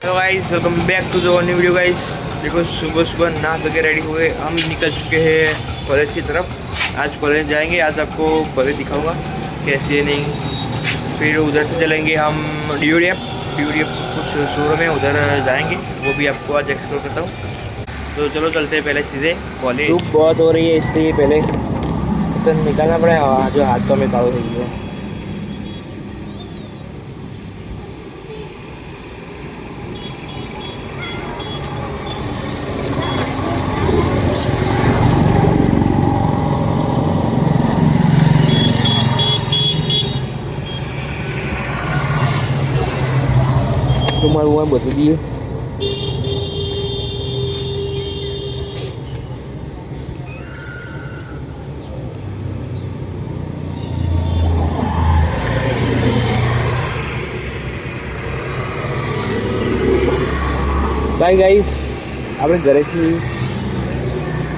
Hello guys, welcome back to the new video guys. देखो सुबह सुबह नहा धो के रेडी हुए हम निकल चुके हैं कॉलेज की तरफ। आज कॉलेज जाएंगे, आज आपको कॉलेज दिखाऊंगा कैसे है नहीं। फिर उधर से चलेंगे हम डी.यू.डी.एफ कुछ शोरूम है, उधर जाएंगे, वो भी आपको आज एक्सप्लोर करता हूँ। तो चलो चलते हैं पहले सीधे कॉलेज। धूप बहुत हो रही है इसलिए पहले तो निकालना पड़ेगा, जो हाथों में कालो रही है। રૂમાલ બધું દઈએ। બાય ગાઈસ, આપણે ઘરેથી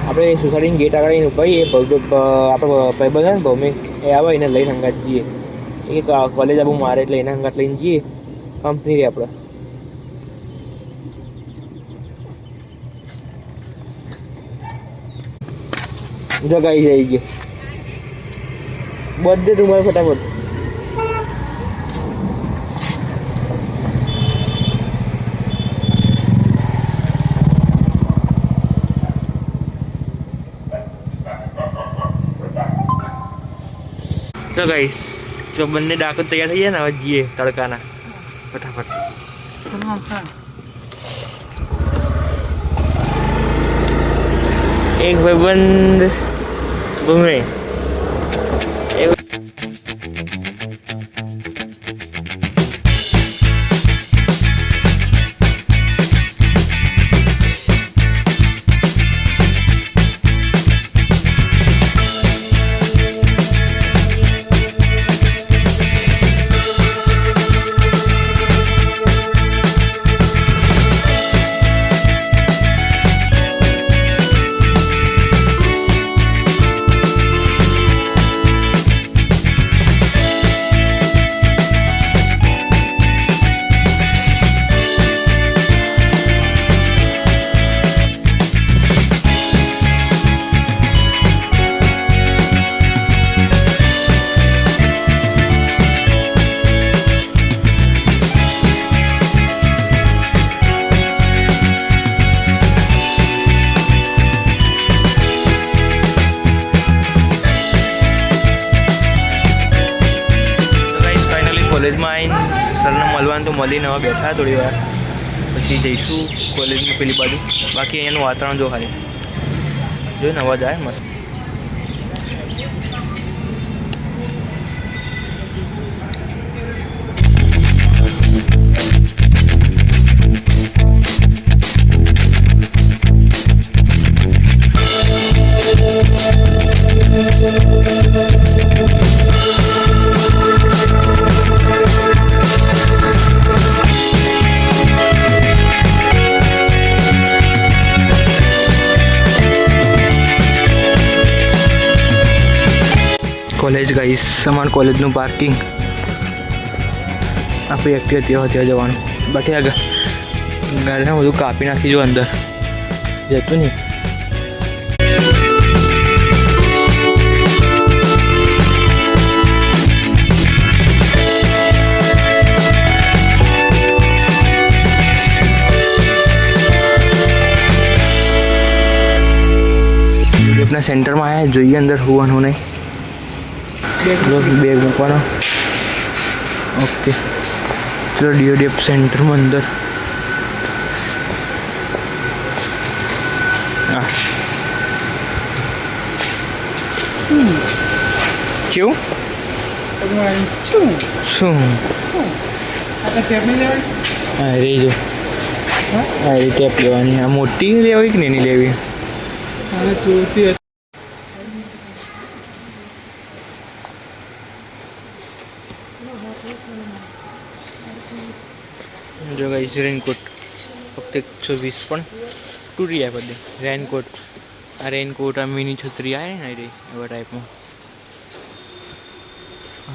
આપણે સોસાયટીની ગેટ આગળ ભાઈ એ આપણે ભાઈબંધ ને ભૌમિક એ આવે એને લઈને હંગાત જઈએ। એ કોલેજ આવું મારે એટલે એના હંગાત લઈને જઈએ કંપની રે આપણે। જગાઈ જાય છે બધે તમારે ફટાફટ। તો ગાઈસ, જો બંને ડાકો તૈયાર થઈ જાય ને, હવે જઈએ તડકાના ફટાફટ। એક ભાઈબંધ ભૂમે કોલેજમાં આવીને સરને મળવાનું તો મળીને હવે બેઠા થોડી વાર, પછી જઈશું કોલેજની પેલી બાજુ। બાકી અહીંયાનું વાતાવરણ જો ખાલી જોઈને અવાજ આવે મસ્ત। કોલેજ ગાઈસ, અમારા કોલેજનું પાર્કિંગ આપણી એક્ટિવા ત્યાં જવાનું। બાકી આ ગાડીને બધું કાપી નાખી જો અંદર જતું નહીં। अपना सेंटर में आया, જોઈએ અંદર હોવાનું નહીં। બેગ મૂકવાનો। ઓકે ચલો ડી.યુ.ડી.એફ સેન્ટરમાં અંદર। કેવું શું હા રહી જો હા એ ટેપ લેવાની। આ મોટી લેવી કે નાની લેવી? जो गाइस रेनकोट फक्त 120 पण तूटी है बदे रेनकोट। आ रेनकोट आ मिनी छतरी आए ना रे एवा टाइप में।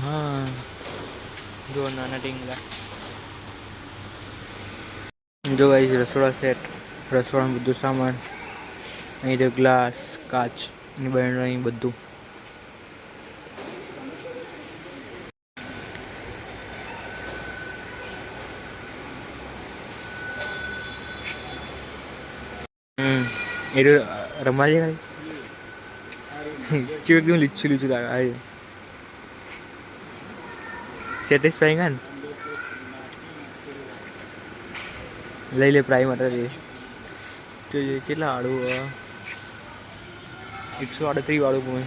हाँ जो नाना टींगला જો ગાઈસ રસોડા સેટ, રસોડાનું બધું સામાન, અહીં ગ્લાસ, કાચ ની બરણી બધું. એ રમવા છે ખાલી એકદમ લીચું લીચું લાગે. સેટિસ્ફાઈંગ ને લઈ લે પ્રાઇમ માટે કેટલા આડું 138 વાળું પણ.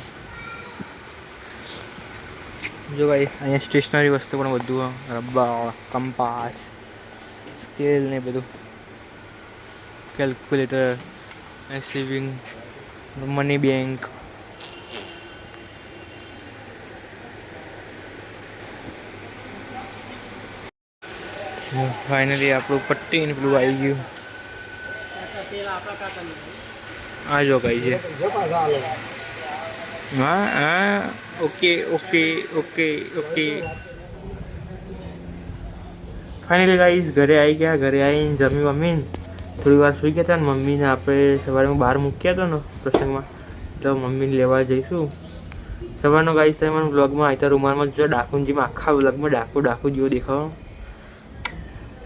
જો ભાઈ અહીંયા સ્ટેશનરી વસ્તુ પણ બધું રબર, કંપાસ, સ્કેલ ને બધું, calculator, saving, money bank. Finally આપણું પટ્ટી ને પેલું આવી ગયું. આ જો કઈ છે. હા હા okay okay okay okay. Finally guys ઘરે આવી ગયા. ઘરે આવીને જમી મમ્મીને થોડી વાર સુઈ ગયા હતા ને મમ્મીને આપણે સવારે બહાર મૂક્યા હતો ને પ્રસંગમાં, તો મમ્મીને લેવા જઈશું. સવારનો ગાઈસ તમે મને બ્લોગમાં આવતા રૂમાલમાં જો ડાકુંજીમાં આખા બ્લોગમાં ડાકુ જેવો દેખાવો.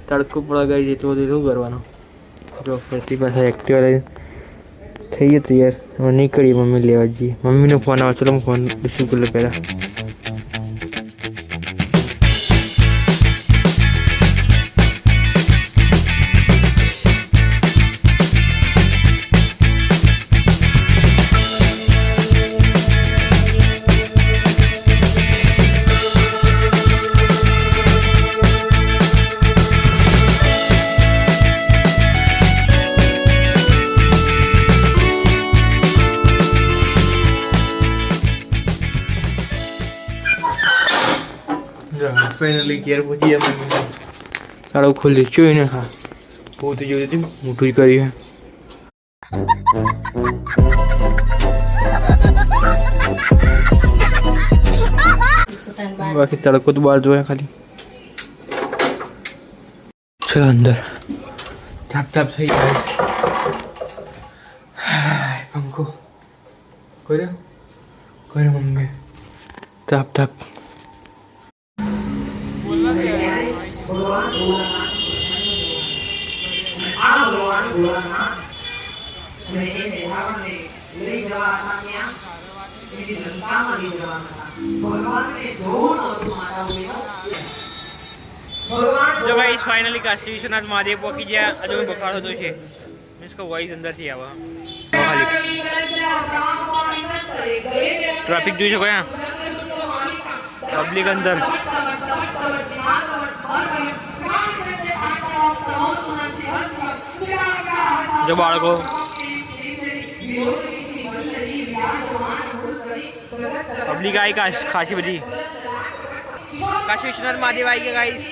તડકો પડે ગાઈસ એટલું બધું શું કરવાનું. જો ફરતી પાછા એક્ટિવા લઈને થઈ ગયો તૈયાર. હવે નીકળીએ મમ્મી લેવા જઈએ. મમ્મીનો ફોન આવે, ચલો હું ફોન રિસીવ કરી લો પહેલાં. ફાઇનલી ઘેર પહોંચી જાય. તાળો ખોલી જોઈ ને હા પોતે જોઈ હતી મોટું કરી. બાકી તડકો તો બહાર જોયા ખાલી. ચલો અંદર તાપ તાપ થઈ જાય. પંખો કર્યો મમ્મી તાપ તાપ. જો ગાઈસ ફાઇનલી કાશી વિશ્વનાથ મહાદેવ પહોંચી ગયા. આજે બખાડો તો છે મીન્સ કે વોઇસ અંદરથી આવે. ટ્રાફિક જોઈ શકો યા પબ્લિક અંદર. જો બાળકો પબ્લિક આવી ખાસી બધી. કાશી વિશ્વનાથ મહાદેવ આવી ગયા ગાઈસ.